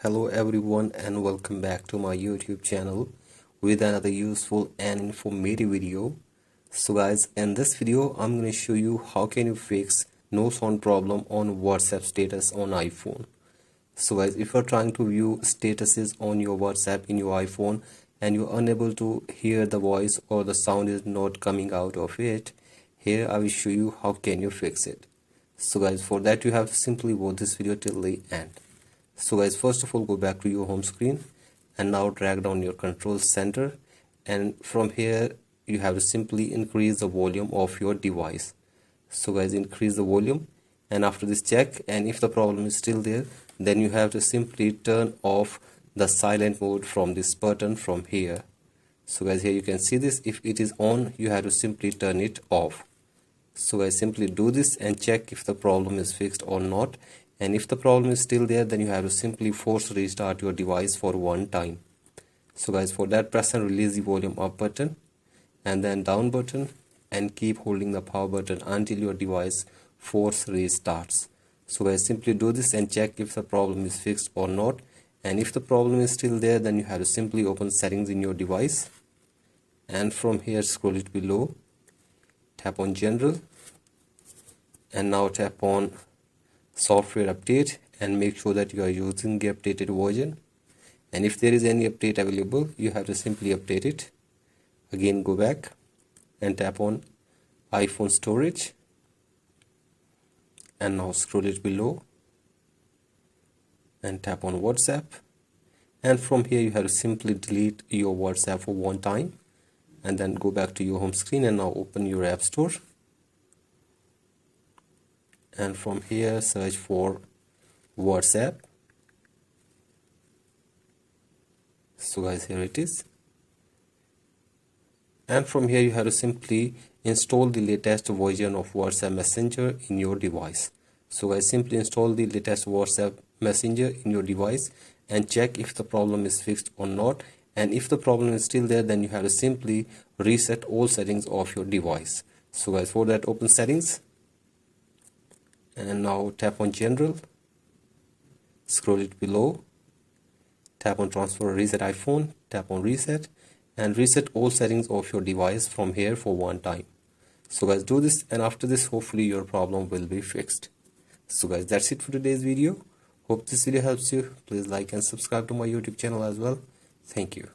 Hello everyone and welcome back to my YouTube channel with another useful and informative video. So guys, in this video I'm going to show you how can you fix no sound problem on WhatsApp status on iPhone. So guys, if you're trying to view statuses on your WhatsApp in your iPhone and you're unable to hear the voice or the sound is not coming out of it, here I will show you how can you fix it. So guys, for that you have to simply watch this video till the end. So guys, first of all go back to your home screen and now drag down your control center, and from here you have to simply increase the volume of your device. So guys, increase the volume, and after this check, and if the problem is still there, then you have to simply turn off the silent mode from this button from here. So guys, here you can see this. If it is on, you have to simply turn it off. So guys, simply do this and check if the problem is fixed or not, and if the problem is still there, then you have to simply force restart your device for one time. So guys, for that press and release the volume up button and then down button, and keep holding the power button until your device force restarts. So guys, simply do this and check if the problem is fixed or not, and if the problem is still there, then you have to simply open settings in your device, and from here scroll it below, tap on general, and now tap on software update and make sure that you are using the updated version, and if there is any update available, you have to simply update it. Again go back and tap on iPhone storage, and now scroll it below and tap on WhatsApp, and from here you have to simply delete your WhatsApp for one time, and then go back to your home screen and now open your app store, and from here search for WhatsApp. So guys, here it is, and from here you have to simply install the latest version of WhatsApp Messenger in your device. So guys, simply install the latest WhatsApp Messenger in your device and check if the problem is fixed or not, and if the problem is still there, then you have to simply reset all settings of your device. So guys, for that open settings and now tap on general, scroll it below, tap on transfer reset iPhone, tap on reset, and reset all settings of your device from here for one time. So guys, do this, and after this hopefully your problem will be fixed. So guys, that's it for today's video. Hope this video helps you. Please like and subscribe to my YouTube channel as well. Thank you.